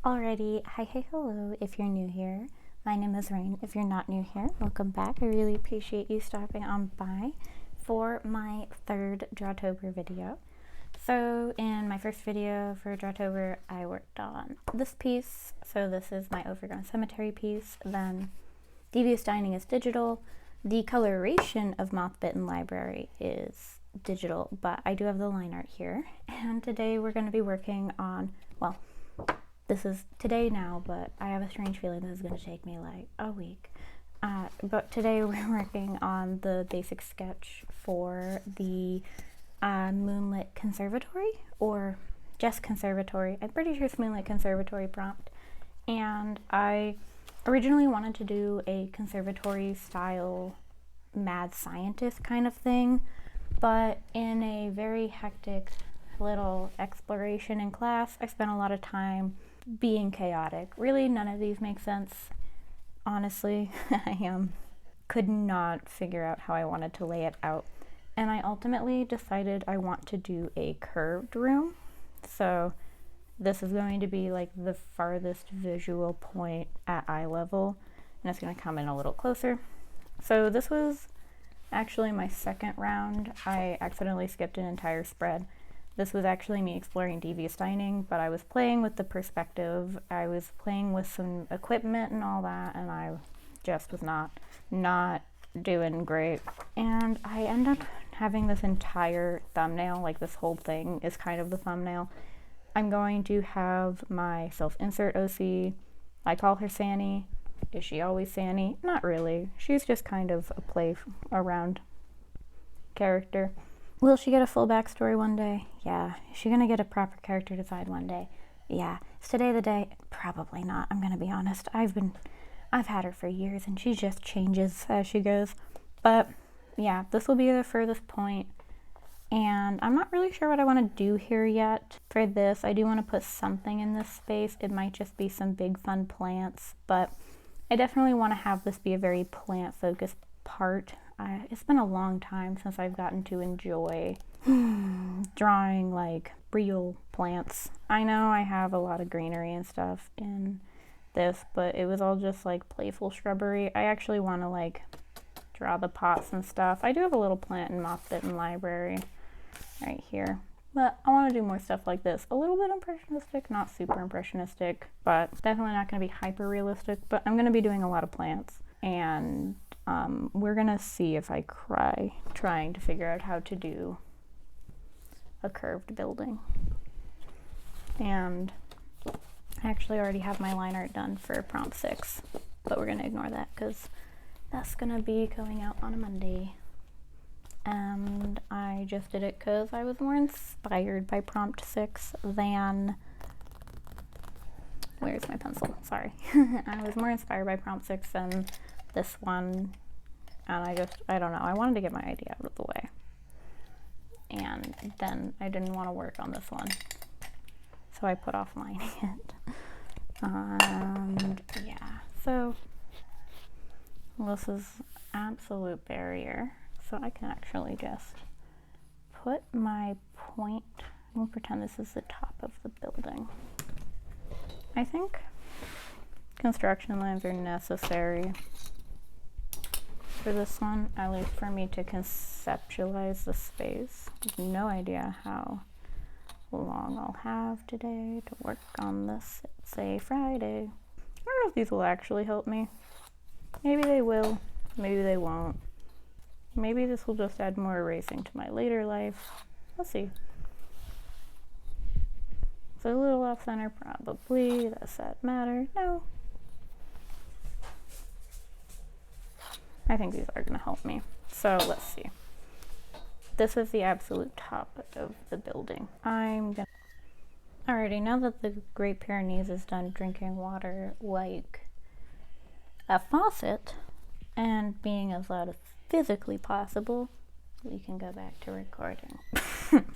Alrighty, hi, hello, if you're new here. My name is Rain. If you're not new here, welcome back. I really appreciate you stopping on by for my third Drawtober video. So in my first video for Drawtober, I worked on this piece. So this is my overgrown cemetery piece. Then Devious Dining is digital. The coloration of Moth-Bitten Library is digital, but I do have the line art here. And today we're going to be working on, well, this is today now, but I have a strange feeling this is going to take me like a week. But today we're working on the basic sketch for the Moonlit Conservatory, or just Conservatory. I'm pretty sure it's Moonlit Conservatory prompt. And I originally wanted to do a conservatory style mad scientist kind of thing, but in a very hectic little exploration in class, I spent a lot of time being chaotic. Really, none of these make sense. Honestly, I could not figure out how I wanted to lay it out. And I ultimately decided I want to do a curved room. So this is going to be like the farthest visual point at eye level, and it's going to come in a little closer. So this was actually my second round. I accidentally skipped an entire spread. This was actually me exploring Devious Dining, but I was playing with the perspective. I was playing with some equipment and all that, and I just was not doing great. And I end up having this entire thumbnail, like this whole thing is kind of the thumbnail. I'm going to have my self-insert OC. I call her Sanny. Is she always Sanny? Not really. She's just kind of a play around character. Will she get a full backstory one day? Yeah. Is she gonna get a proper character design one day? Yeah. Is today the day? Probably not. I'm gonna be honest. I've had her for years and she just changes as she goes. But yeah, this will be the furthest point. And I'm not really sure what I want to do here yet. For this, I do want to put something in this space. It might just be some big fun plants, but I definitely want to have this be a very plant focused part. It's been a long time since I've gotten to enjoy drawing like real plants. I know I have a lot of greenery and stuff in this, but it was all just like playful shrubbery. I actually want to like draw the pots and stuff. I do have a little plant in Moth-Bitten Library right here, but I want to do more stuff like this. A little bit impressionistic, not super impressionistic, but definitely not going to be hyper realistic. But I'm going to be doing a lot of plants, and we're gonna see if I cry trying to figure out how to do a curved building. And I actually already have my line art done for prompt 6, but we're gonna ignore that because that's gonna be going out on a Monday. And I just did it because I was more inspired by prompt 6 than... Where's my pencil? Sorry. I was more inspired by prompt 6 than this one, and I don't know, I wanted to get my idea out of the way, and then I didn't want to work on this one, so I put off lining it. And yeah, so this is absolute barrier, so I can actually just put my point. We'll pretend this is the top of the building. I think construction lines are necessary for this one, at least for me to conceptualize the space. I have no idea how long I'll have today to work on this. It's a Friday. I don't know if these will actually help me. Maybe they will, maybe they won't. Maybe this will just add more erasing to my later life. We'll see. It's a little off center, probably. Does that matter? No. I think these are going to help me. So let's see. This is the absolute top of the building. Alrighty, now that the Great Pyrenees is done drinking water like a faucet and being as loud as physically possible, we can go back to recording.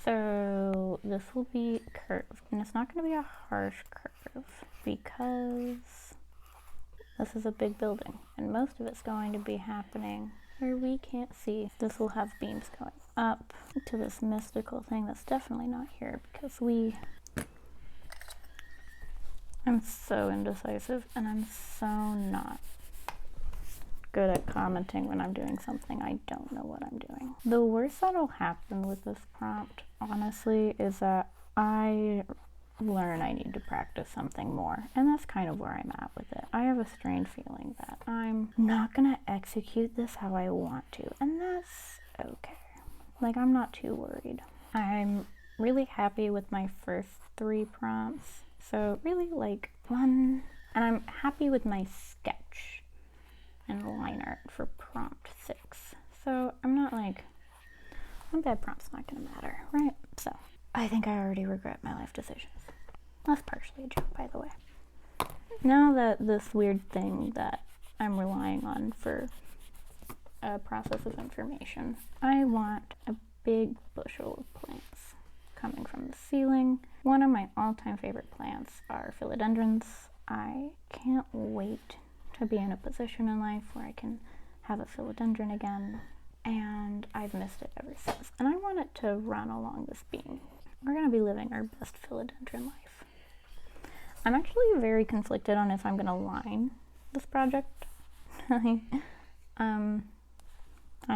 So this will be curved, and it's not going to be a harsh curve because this is a big building, and most of it's going to be happening where we can't see. This will have beams going up to this mystical thing that's definitely not here because I'm so indecisive, and I'm so not good at commenting when I'm doing something I don't know what I'm doing. The worst that'll happen with this prompt, honestly, is that I learn I need to practice something more, and that's kind of where I'm at with it. I have a strange feeling that I'm not gonna execute this how I want to, and that's okay. Like, I'm not too worried. I'm really happy with my first 3 prompts, so really like 1, and I'm happy with my sketch and line art for prompt 6. So I'm not like, one bad prompt's not gonna matter, right? So I think I already regret my life decisions. That's partially a joke, by the way. Now that this weird thing that I'm relying on for a process of information, I want a big bushel of plants coming from the ceiling. One of my all-time favorite plants are philodendrons. I can't wait to be in a position in life where I can have a philodendron again, and I've missed it ever since. And I want it to run along this beam. We're gonna be living our best philodendron life. I'm actually very conflicted on if I'm gonna line this project. I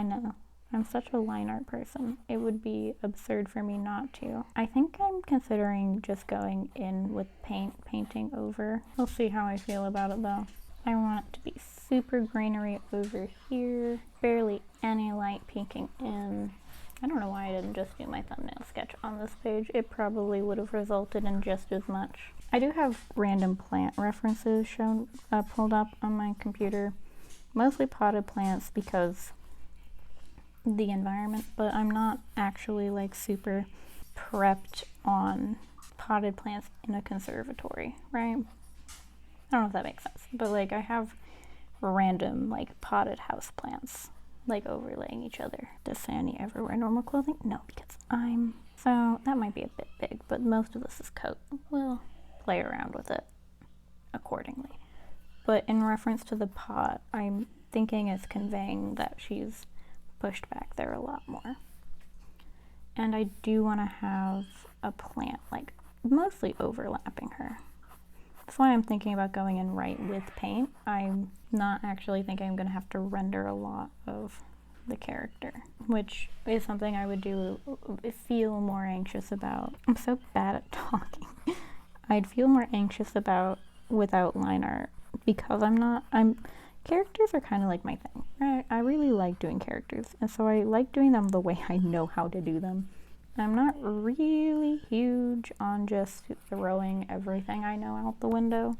know, I'm such a line art person. It would be absurd for me not to. I think I'm considering just going in with painting over. We'll see how I feel about it though. I want it to be super greenery over here, barely any light peeking in. I don't know why I didn't just do my thumbnail sketch on this page. It probably would have resulted in just as much. I do have random plant references pulled up on my computer, mostly potted plants because the environment, but I'm not actually like super prepped on potted plants in a conservatory, right? I don't know if that makes sense, but like I have random like potted house plants like overlaying each other. Does Sandy ever wear normal clothing? No, because so that might be a bit big, but most of this is coat. We'll play around with it accordingly. But in reference to the pot, I'm thinking it's conveying that she's pushed back there a lot more. And I do want to have a plant like mostly overlapping her. That's why I'm thinking about going in right with paint. I'm not actually thinking I'm going to have to render a lot of the character, which is something I would feel more anxious about. I'm so bad at talking. I'd feel more anxious about without line art because characters are kind of like my thing, right? I really like doing characters, and so I like doing them the way I know how to do them. I'm not really huge on just throwing everything I know out the window.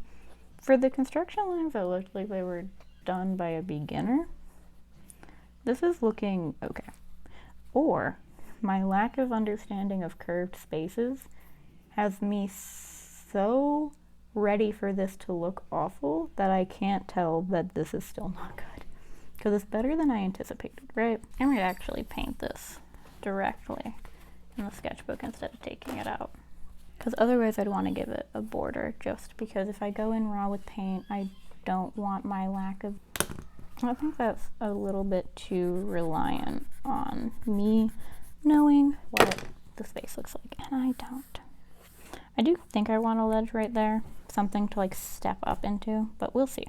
For the construction lines that looked like they were done by a beginner, this is looking okay. Or my lack of understanding of curved spaces has me so ready for this to look awful that I can't tell that this is still not good. Because it's better than I anticipated, right? I might actually paint this directly in the sketchbook instead of taking it out. Because otherwise I'd want to give it a border, just because if I go in raw with paint, I don't want my lack of... I think that's a little bit too reliant on me knowing what the space looks like, and I don't. I do think I want a ledge right there, something to like step up into, but we'll see.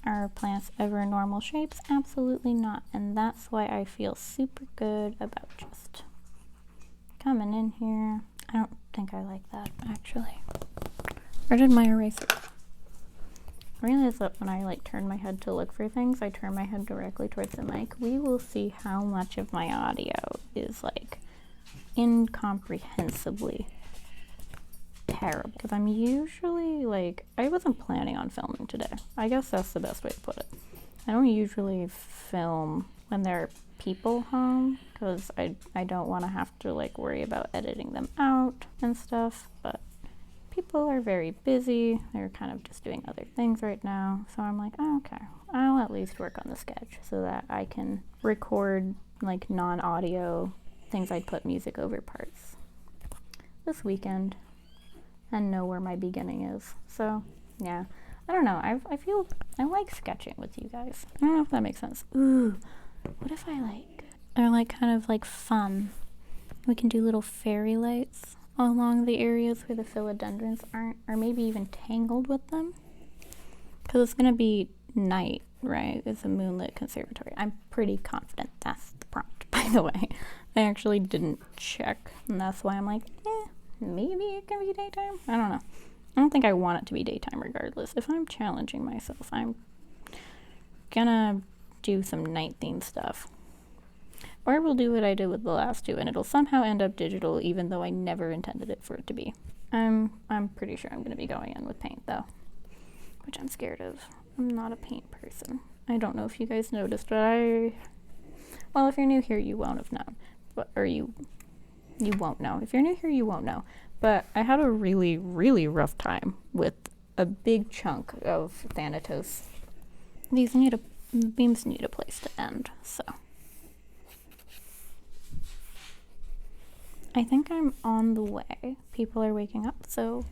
Are plants ever normal shapes? Absolutely not, and that's why I feel super good about just coming in here. I don't think I like that, actually. Where did my eraser? I realize that when I like turn my head to look for things, I turn my head directly towards the mic. We will see how much of my audio is like incomprehensibly terrible. Because I'm usually like, I wasn't planning on filming today. I guess that's the best way to put it. I don't usually film when there are people home because I don't want to have to like worry about editing them out and stuff, but people are very busy. They're kind of just doing other things right now. So I'm like, oh, okay, I'll at least work on the sketch so that I can record like non-audio things I'd put music over parts this weekend and know where my beginning is. So yeah, I don't know. I feel I like sketching with you guys. I don't know if that makes sense. Ooh, what if I like, or like kind of like fun. We can do little fairy lights along the areas where the philodendrons aren't, or maybe even tangled with them. Because it's going to be night, right? It's a moonlit conservatory. I'm pretty confident that's the prompt, by the way. I actually didn't check, and that's why I'm like, maybe it can be daytime. I don't know. I don't think I want it to be daytime regardless. If I'm challenging myself, I'm gonna do some night themed stuff. Or we'll do what I did with the last two, and it'll somehow end up digital, even though I never intended it for it to be. I'm pretty sure I'm gonna be going in with paint though, which I'm scared of. I'm not a paint person. I don't know if you guys noticed, but well, if you're new here, you won't have known, or you won't know. If you're new here, you won't know. But I had a really, really rough time with a big chunk of Thanatos. These beams need a place to end, so. I think I'm on the way. People are waking up, so.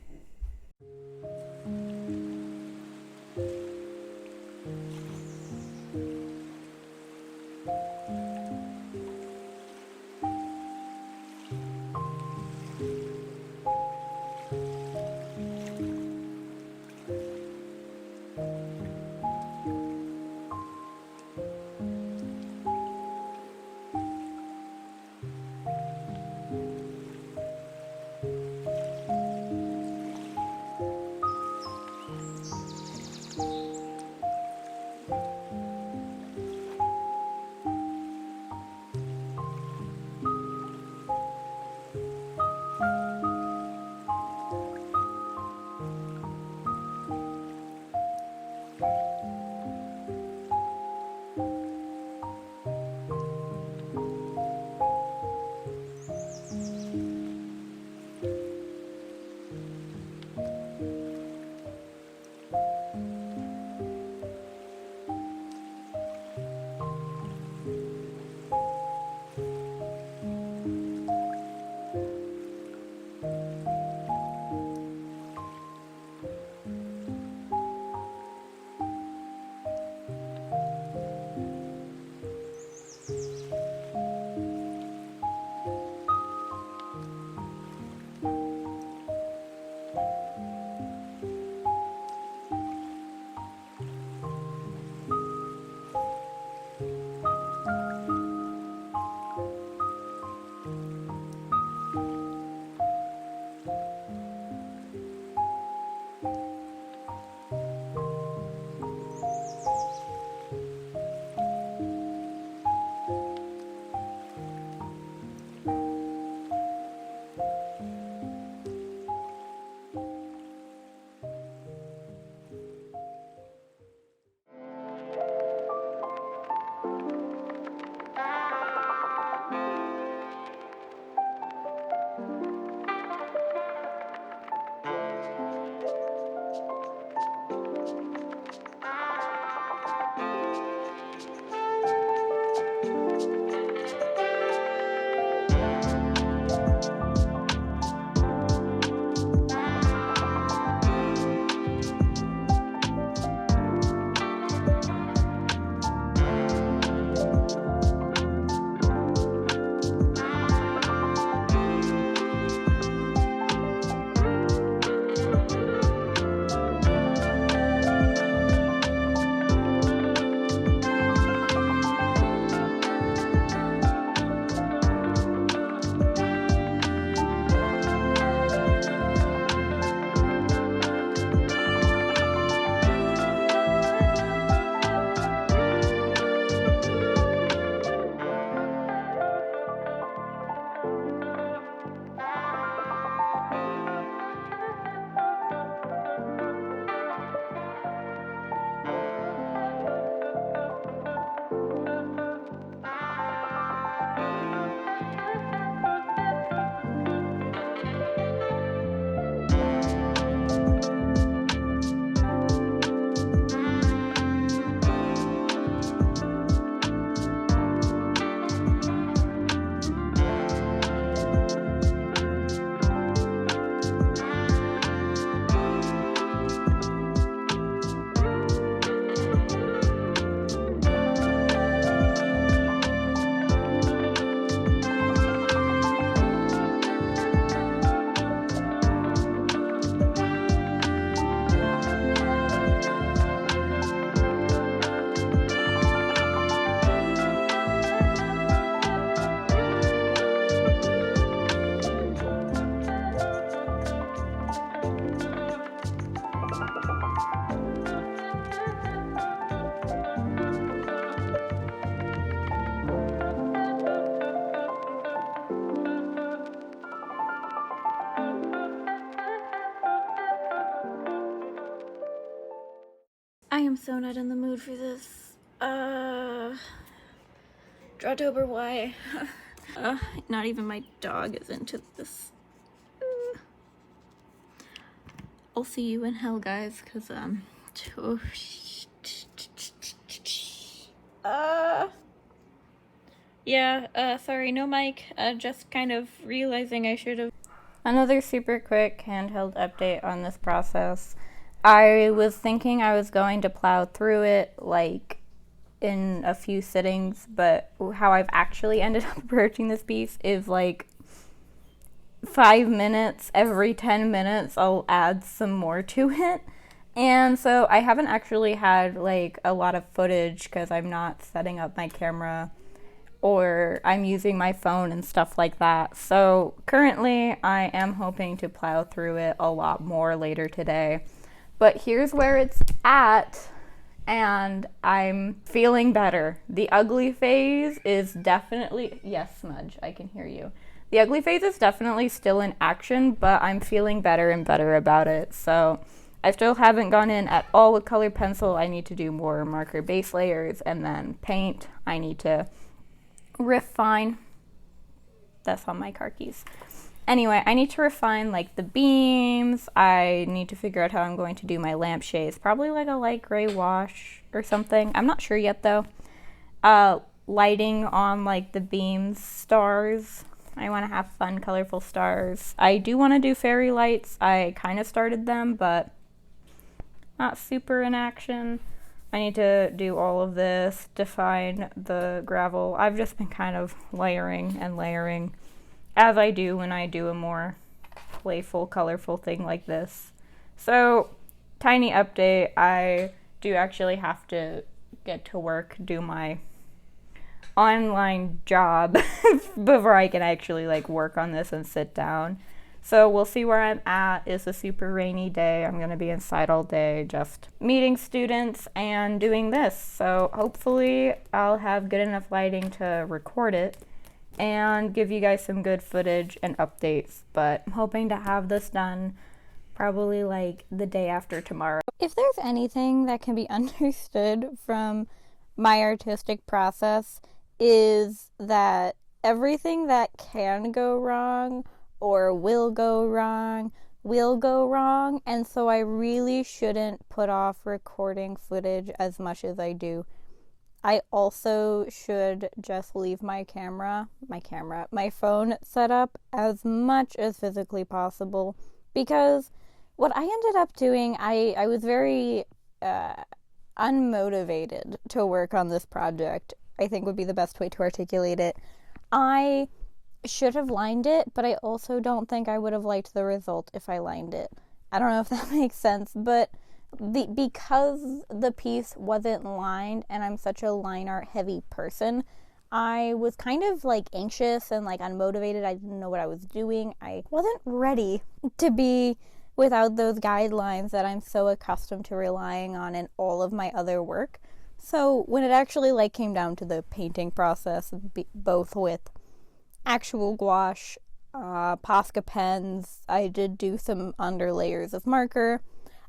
am so not in the mood for this. Drawtober, why? Not even my dog is into this. I'll see you in hell, guys, because, sorry, no mic, just kind of realizing I should have. Another super quick handheld update on this process. I was thinking I was going to plow through it, like, in a few sittings, but how I've actually ended up approaching this piece is, like, 5 minutes. Every 10 minutes I'll add some more to it. And so I haven't actually had, like, a lot of footage because I'm not setting up my camera or I'm using my phone and stuff like that. So currently I am hoping to plow through it a lot more later today. But here's where it's at, and I'm feeling better. The ugly phase is definitely, yes, Smudge, I can hear you. The ugly phase is definitely still in action, but I'm feeling better and better about it. So I still haven't gone in at all with colored pencil. I need to do more marker base layers and then paint. I need to refine. That's on my car keys. Anyway, I need to refine like the beams. I need to figure out how I'm going to do my lampshades. Probably like a light gray wash or something. I'm not sure yet though. Lighting on like the beams, stars. I want to have fun, colorful stars. I do want to do fairy lights. I kind of started them, but not super in action. I need to do all of this, define the gravel. I've just been kind of layering and layering, as I do when I do a more playful, colorful thing like this. So, tiny update, I do actually have to get to work, do my online job before I can actually like work on this and sit down. So we'll see where I'm at. It's a super rainy day. I'm going to be inside all day just meeting students and doing this. So hopefully I'll have good enough lighting to record it and give you guys some good footage and updates. But I'm hoping to have this done probably like the day after tomorrow. If there's anything that can be understood from my artistic process, is that everything that can go wrong or will go wrong, and so I really shouldn't put off recording footage as much as I do. I also should just leave my phone set up as much as physically possible, because what I ended up doing, I was very unmotivated to work on this project, I think would be the best way to articulate it. I should have lined it, but I also don't think I would have liked the result if I lined it. I don't know if that makes sense, but because the piece wasn't lined and I'm such a line art heavy person, I was kind of like anxious and like unmotivated. I didn't know what I was doing. I wasn't ready to be without those guidelines that I'm so accustomed to relying on in all of my other work. So when it actually like came down to the painting process, both with actual gouache, Posca pens, I did do some underlayers of marker.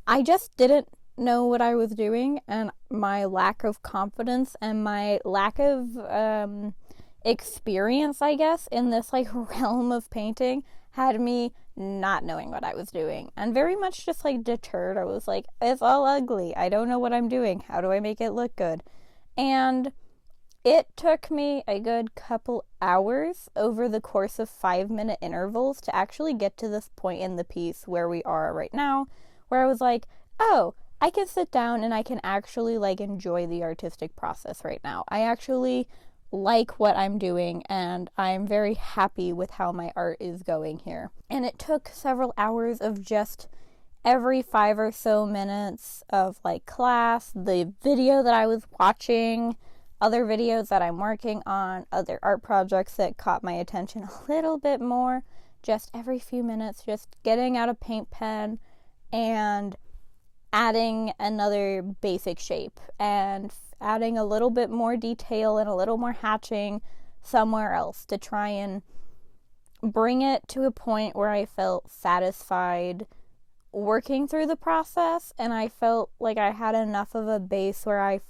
I just didn't know what I was doing, and my lack of confidence and my lack of experience, I guess, in this like realm of painting had me not knowing what I was doing and very much just like deterred. I was like, it's all ugly. I don't know what I'm doing. How do I make it look good? And it took me a good couple hours over the course of 5-minute intervals to actually get to this point in the piece where we are right now, where I was like, oh, I can sit down and I can actually like enjoy the artistic process right now. I actually like what I'm doing and I'm very happy with how my art is going here. And it took several hours of just every 5 or so minutes of like class, the video that I was watching, other videos that I'm working on, other art projects that caught my attention a little bit more, just every few minutes, just getting out a paint pen and adding another basic shape and adding a little bit more detail and a little more hatching somewhere else to try and bring it to a point where I felt satisfied working through the process, and I felt like I had enough of a base where I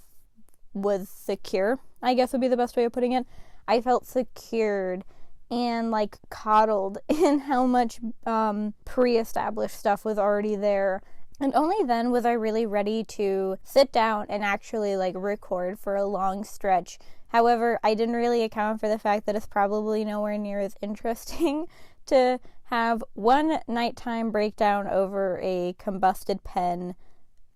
was secure, I guess would be the best way of putting it. I felt secured and like coddled in how much pre-established stuff was already there. And only then was I really ready to sit down and actually like record for a long stretch. However, I didn't really account for the fact that it's probably nowhere near as interesting to have one nighttime breakdown over a combusted pen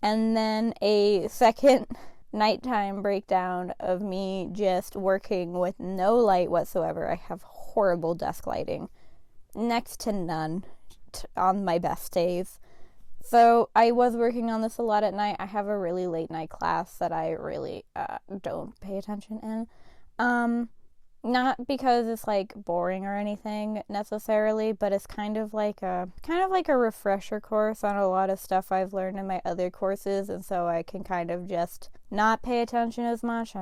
and then a second nighttime breakdown of me just working with no light whatsoever. I have horrible desk lighting, next to none on my best days. So I was working on this a lot at night. I have a really late night class that I really don't pay attention in. Not because it's like boring or anything necessarily, but it's kind of like a refresher course on a lot of stuff I've learned in my other courses, and so I can kind of just not pay attention as much.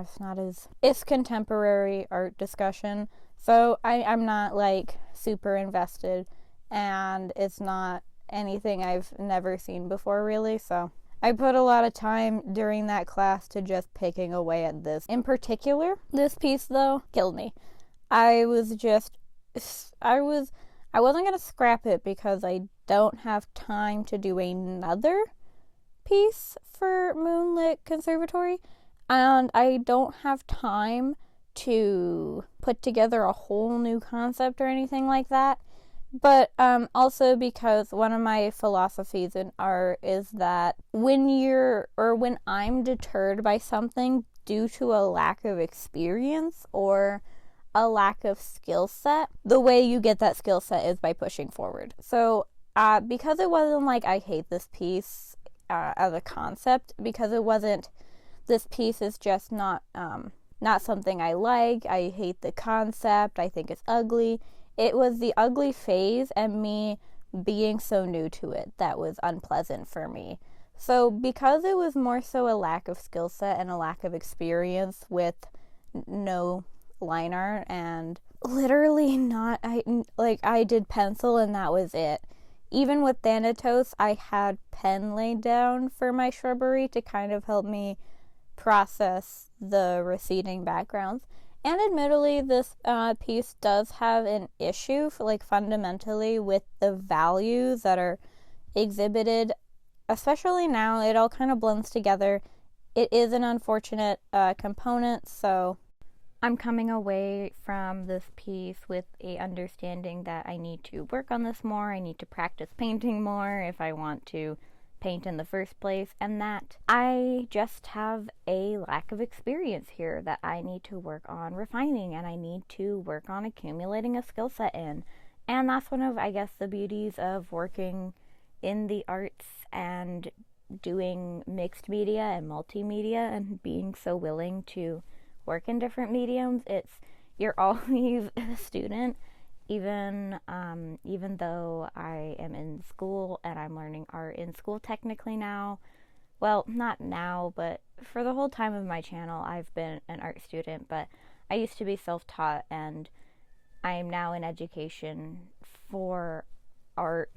It's contemporary art discussion, so I'm not like super invested, and it's not anything I've never seen before really, so I put a lot of time during that class to just picking away at this. In particular, this piece though killed me. I wasn't gonna scrap it because I don't have time to do another piece for Moonlit Conservatory, and I don't have time to put together a whole new concept or anything like that. But also because one of my philosophies in art is that when I'm deterred by something due to a lack of experience or a lack of skill set, the way you get that skill set is by pushing forward. So because it wasn't like I hate this piece as a concept, because it wasn't, this piece is just not something I like, I hate the concept, I think it's ugly. It was the ugly phase and me being so new to it that was unpleasant for me. So because it was more so a lack of skill set and a lack of experience with no line art and literally I did pencil and that was it. Even with Thanatos, I had pen laid down for my shrubbery to kind of help me process the receding backgrounds. And admittedly, this piece does have an issue, fundamentally, with the values that are exhibited, especially now. It all kind of blends together. It is an unfortunate component, so I'm coming away from this piece with a understanding that I need to work on this more. I need to practice painting more if I want to paint in the first place, and that I just have a lack of experience here that I need to work on refining, and I need to work on accumulating a skill set in. And that's one of, I guess, the beauties of working in the arts and doing mixed media and multimedia and being so willing to work in different mediums. You're always a student. Even though I am in school and I'm learning art in school technically now, well, not now, but for the whole time of my channel, I've been an art student, but I used to be self-taught, and I am now in education for art.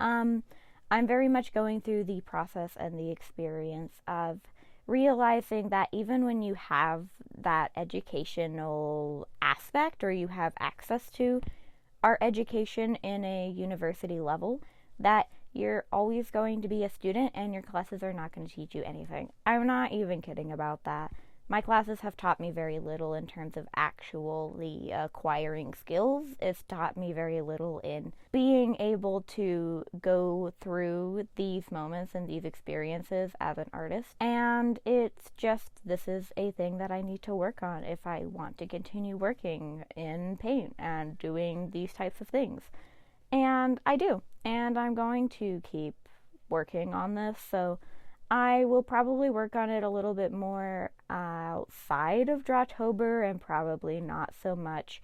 I'm very much going through the process and the experience of realizing that even when you have that educational aspect, or you have access to art education in a university level, that you're always going to be a student and your classes are not going to teach you anything. I'm not even kidding about that. My classes have taught me very little in terms of actually acquiring skills. It's taught me very little in being able to go through these moments and these experiences as an artist. And it's just, this is a thing that I need to work on if I want to continue working in paint and doing these types of things. And I do. And I'm going to keep working on this, so I will probably work on it a little bit more outside of Drawtober, and probably not so much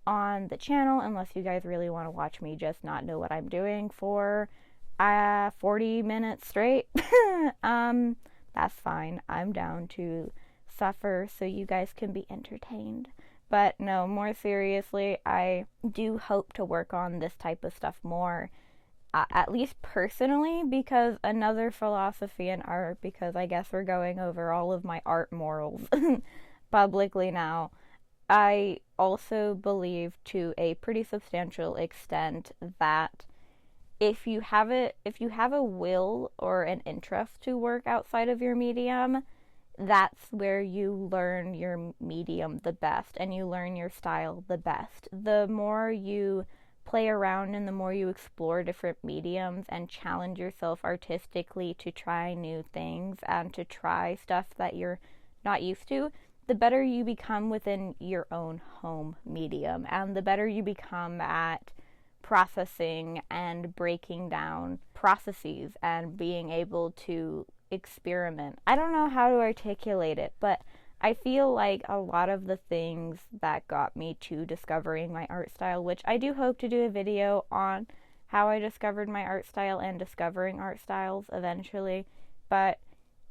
on the channel, unless you guys really want to watch me just not know what I'm doing for 40 minutes straight. That's fine. I'm down to suffer so you guys can be entertained. But no, more seriously, I do hope to work on this type of stuff more at least personally, because another philosophy in art, because I guess we're going over all of my art morals publicly now, I also believe to a pretty substantial extent that if you have a will or an interest to work outside of your medium, that's where you learn your medium the best and you learn your style the best. The more you play around and the more you explore different mediums and challenge yourself artistically to try new things and to try stuff that you're not used to, the better you become within your own home medium, and the better you become at processing and breaking down processes and being able to experiment. I don't know how to articulate it, but I feel like a lot of the things that got me to discovering my art style, which I do hope to do a video on how I discovered my art style and discovering art styles eventually, but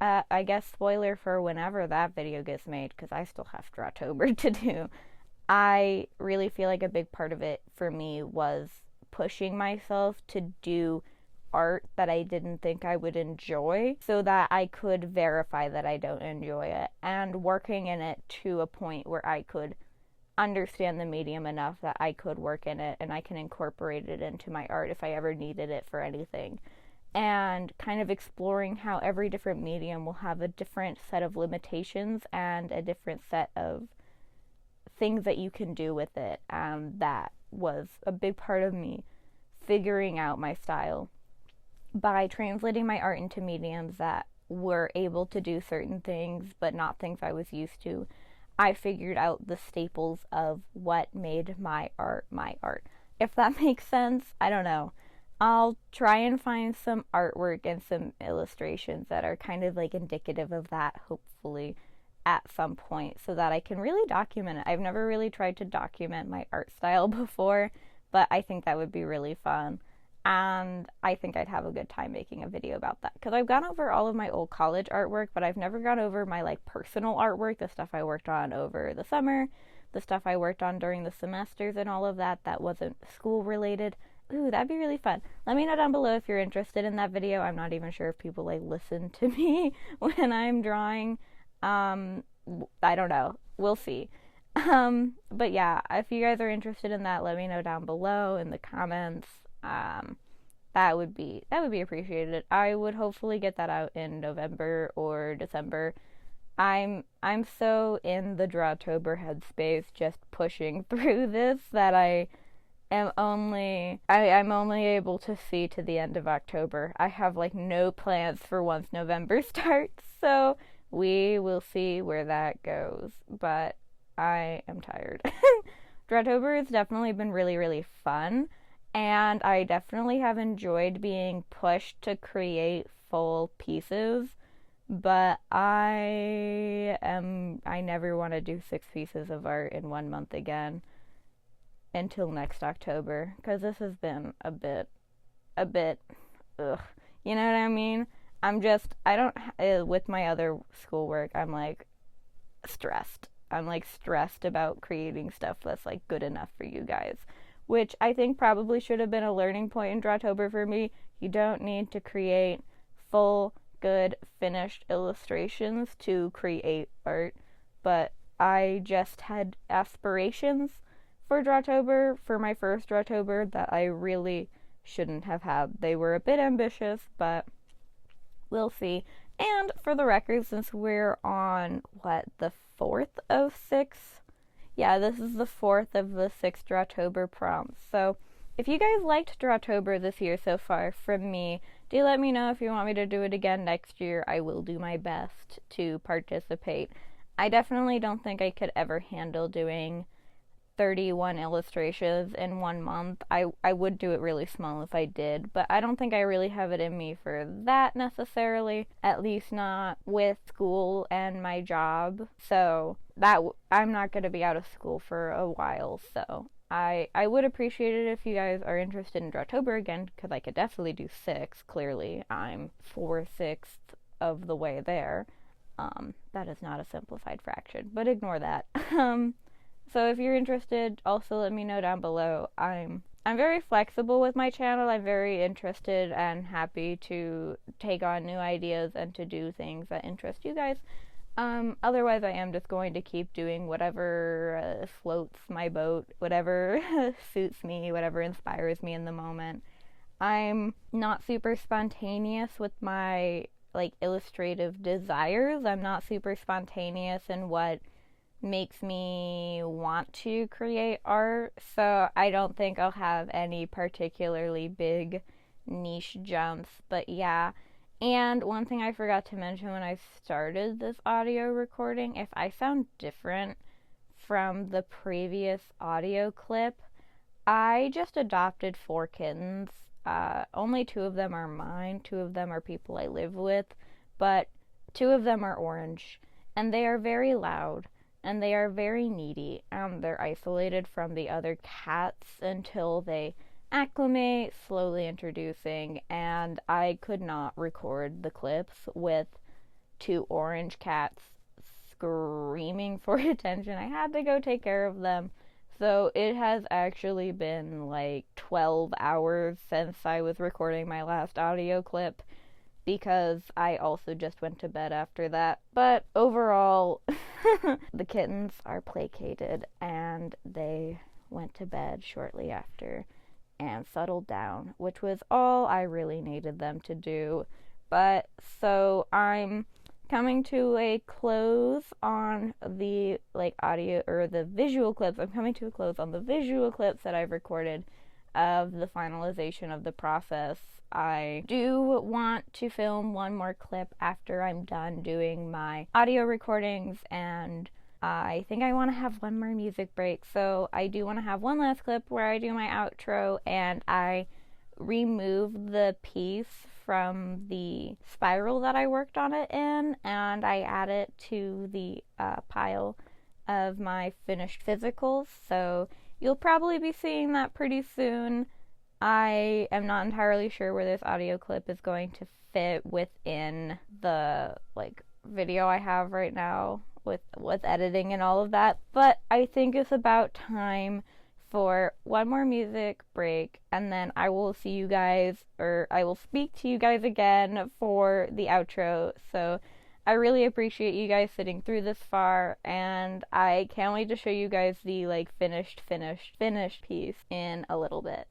I guess spoiler for whenever that video gets made, because I still have Drawtober to do. I really feel like a big part of it for me was pushing myself to do art that I didn't think I would enjoy so that I could verify that I don't enjoy it, and working in it to a point where I could understand the medium enough that I could work in it and I can incorporate it into my art if I ever needed it for anything. And kind of exploring how every different medium will have a different set of limitations and a different set of things that you can do with it. And that was a big part of me figuring out my style. By translating my art into mediums that were able to do certain things, but not things I was used to, I figured out the staples of what made my art. If that makes sense, I don't know. I'll try and find some artwork and some illustrations that are kind of like indicative of that, hopefully, at some point, so that I can really document it. I've never really tried to document my art style before, but I think that would be really fun. And I think I'd have a good time making a video about that, because I've gone over all of my old college artwork, but I've never gone over my like personal artwork, the stuff I worked on over the summer, the stuff I worked on during the semesters and all of that wasn't school related. Ooh, that'd be really fun. Let me know down below if you're interested in that video. I'm not even sure if people like listen to me when I'm drawing. I don't know. We'll see. But yeah, if you guys are interested in that, let me know down below in the comments. That would be appreciated. I would hopefully get that out in November or December. I'm so in the Drawtober headspace, just pushing through this, that I'm only able to see to the end of October. I have like no plans for once November starts, so we will see where that goes. But I am tired. Drawtober has definitely been really, really fun, and I definitely have enjoyed being pushed to create full pieces, but I never want to do 6 pieces of art in 1 month again until next October, because this has been a bit ugh, you know what I mean? With my other schoolwork, I'm like stressed about creating stuff that's like good enough for you guys, which I think probably should have been a learning point in Drawtober for me. You don't need to create full, good, finished illustrations to create art, but I just had aspirations for Drawtober, for my first Drawtober, that I really shouldn't have had. They were a bit ambitious, but we'll see. And for the record, since we're on, the 4th of 6? Yeah, this is the 4th of the 6 Drawtober prompts. So if you guys liked Drawtober this year so far from me, do let me know if you want me to do it again next year. I will do my best to participate. I definitely don't think I could ever handle doing 31 illustrations in 1 month. I would do it really small if I did, but I don't think I really have it in me for that necessarily, at least not with school and my job. So that I'm not going to be out of school for a while, so I would appreciate it if you guys are interested in Drawtober again, because I could definitely do 6. Clearly, I'm 4/6 of the way there. That is not a simplified fraction, but ignore that. So if you're interested, also let me know down below. I'm I'm very flexible with my channel. I'm very interested and happy to take on new ideas and to do things that interest you guys. Otherwise, I am just going to keep doing whatever floats my boat, whatever suits me, whatever inspires me in the moment. I'm not super spontaneous with my like illustrative desires. I'm not super spontaneous in what makes me want to create art, so I don't think I'll have any particularly big niche jumps, but yeah. And one thing I forgot to mention when I started this audio recording, if I sound different from the previous audio clip, I just adopted 4 kittens. Only 2 of them are mine, 2 of them are people I live with, but 2 of them are orange, and they are very loud, and they are very needy. They're isolated from the other cats until they acclimate, slowly introducing, and I could not record the clips with 2 orange cats screaming for attention. I had to go take care of them. So it has actually been like 12 hours since I was recording my last audio clip, because I also just went to bed after that. But overall, the kittens are placated and they went to bed shortly after and settled down, which was all I really needed them to do. But so I'm coming to a close on the audio or the visual clips. I'm coming to a close on the visual clips that I've recorded of the finalization of the process. I do want to film one more clip after I'm done doing my audio recordings, and I think I want to have one more music break. So I do want to have one last clip where I do my outro and I remove the piece from the spiral that I worked on it in, and I add it to the pile of my finished physicals. So you'll probably be seeing that pretty soon. I am not entirely sure where this audio clip is going to fit within the video I have right now with editing and all of that, but I think it's about time for one more music break, and then I will see you guys, or I will speak to you guys again for the outro. So I really appreciate you guys sitting through this far, and I can't wait to show you guys the finished piece in a little bit.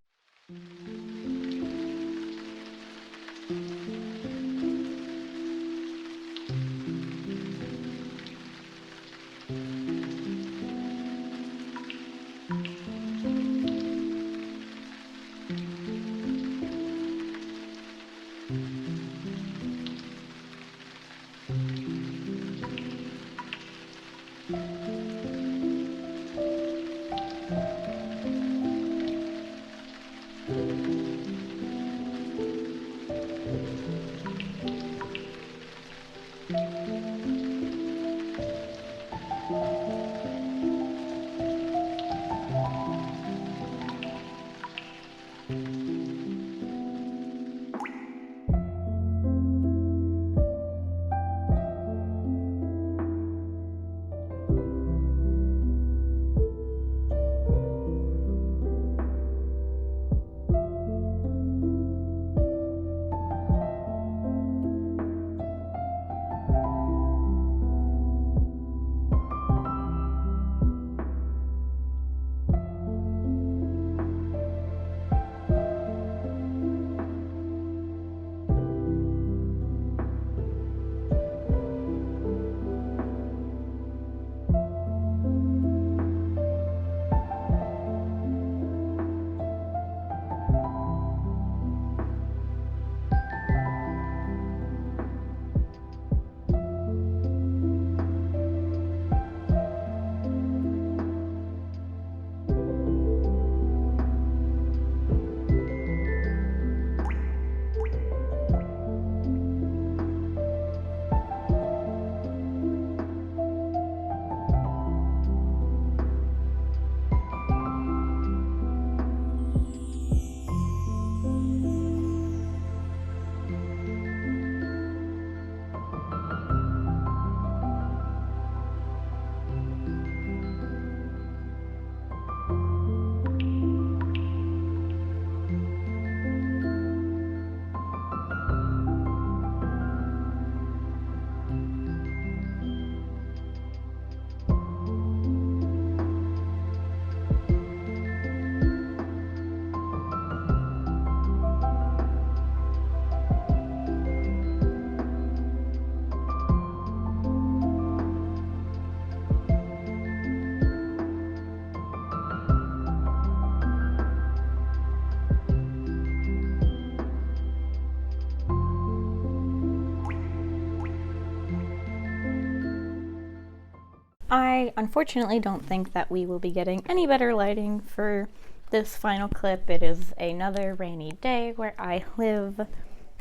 I unfortunately don't think that we will be getting any better lighting for this final clip. It is another rainy day where I live,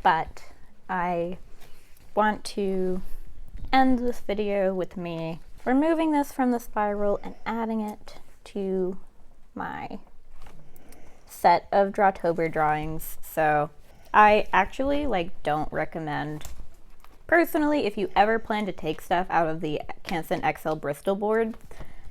but I want to end this video with me removing this from the spiral and adding it to my set of Drawtober drawings. So I actually don't recommend, personally, if you ever plan to take stuff out of the Canson XL Bristol board,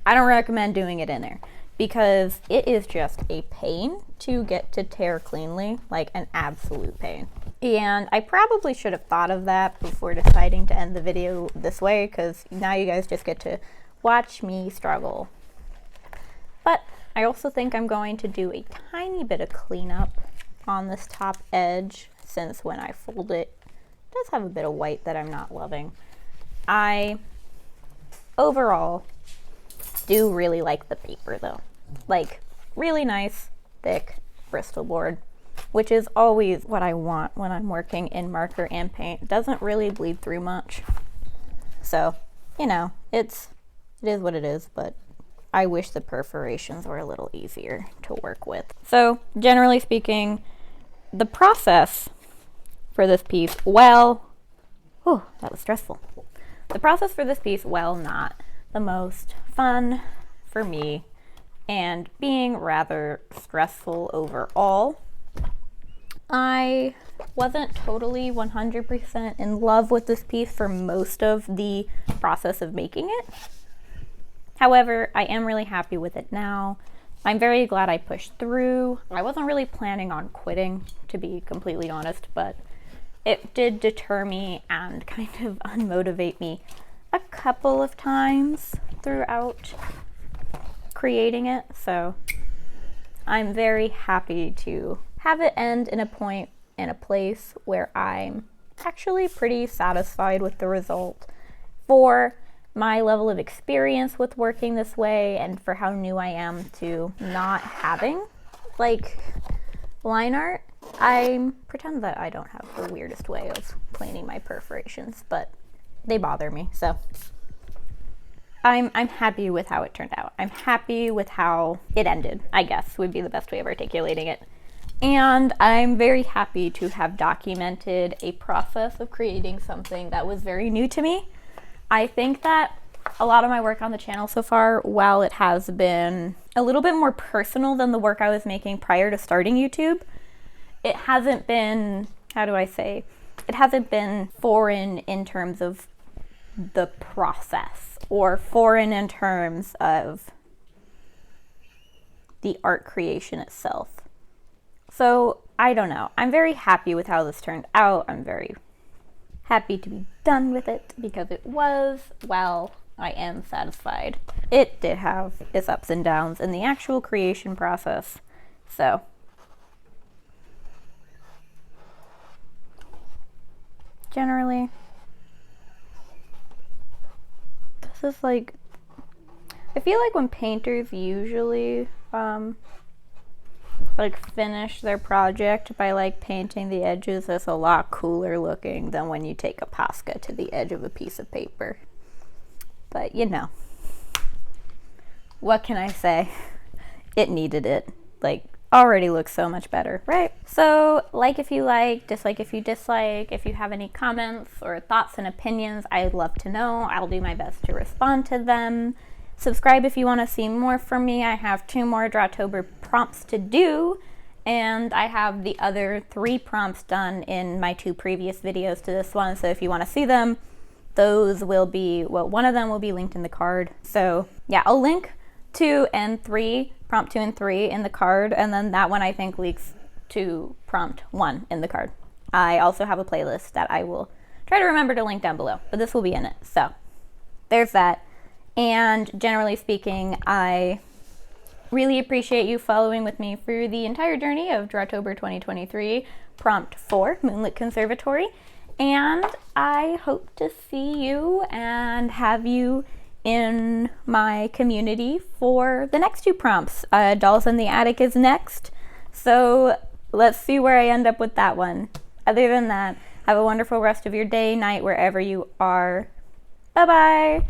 I don't recommend doing it in there because it is just a pain to get to tear cleanly, like an absolute pain. And I probably should have thought of that before deciding to end the video this way, because now you guys just get to watch me struggle. But I also think I'm going to do a tiny bit of cleanup on this top edge, since when I fold it, it does have a bit of white that I'm not loving. I overall do really like the paper though. Like, really nice, thick Bristol board, which is always what I want when I'm working in marker and paint. It doesn't really bleed through much. So, you know, it is what it is, but I wish the perforations were a little easier to work with. So, generally speaking, the process for this piece, well, oh, that was stressful. The process for this piece, well, not the most fun for me, and being rather stressful overall. I wasn't totally 100% in love with this piece for most of the process of making it. However, I am really happy with it now. I'm very glad I pushed through. I wasn't really planning on quitting, to be completely honest, but it did deter me and kind of unmotivate me a couple of times throughout creating it. So I'm very happy to have it end in a point, in a place where I'm actually pretty satisfied with the result for my level of experience with working this way, and for how new I am to not having line art. I pretend that I don't have the weirdest way of planing my perforations, but they bother me, so I'm happy with how it turned out. I'm happy with how it ended, I guess would be the best way of articulating it. And I'm very happy to have documented a process of creating something that was very new to me. I think that a lot of my work on the channel so far, while it has been a little bit more personal than the work I was making prior to starting YouTube, it hasn't been, how do I say, it hasn't been foreign in terms of the process, or foreign in terms of the art creation itself. So, I don't know. I'm very happy with how this turned out. I'm very happy to be done with it, because it was, well, I am satisfied. It did have its ups and downs in the actual creation process. So, generally, this is I feel like when painters usually finish their project by painting the edges, it's a lot cooler looking than when you take a Posca to the edge of a piece of paper. But you know, what can I say? It needed it. Already looks so much better, right? So if you like, dislike if you dislike. If you have any comments or thoughts and opinions, I'd love to know. I'll do my best to respond to them. Subscribe if you want to see more from me. I have 2 more Drawtober prompts to do, and I have the other 3 prompts done in my 2 previous videos to this one. So if you want to see them, those will be, well, one of them will be linked in the card. So yeah, I'll link 2 and 3, prompt 2 and 3 in the card, and then that one I think links to prompt 1 in the card. I also have a playlist that I will try to remember to link down below, but this will be in it. So there's that. And generally speaking, I really appreciate you following with me through the entire journey of Drawtober 2023, prompt 4, Moonlit Conservatory. And I hope to see you and have you in my community for the next 2 prompts. Dolls in the Attic is next, so let's see where I end up with that one. Other than that, have a wonderful rest of your day, night, wherever you are. Bye-bye!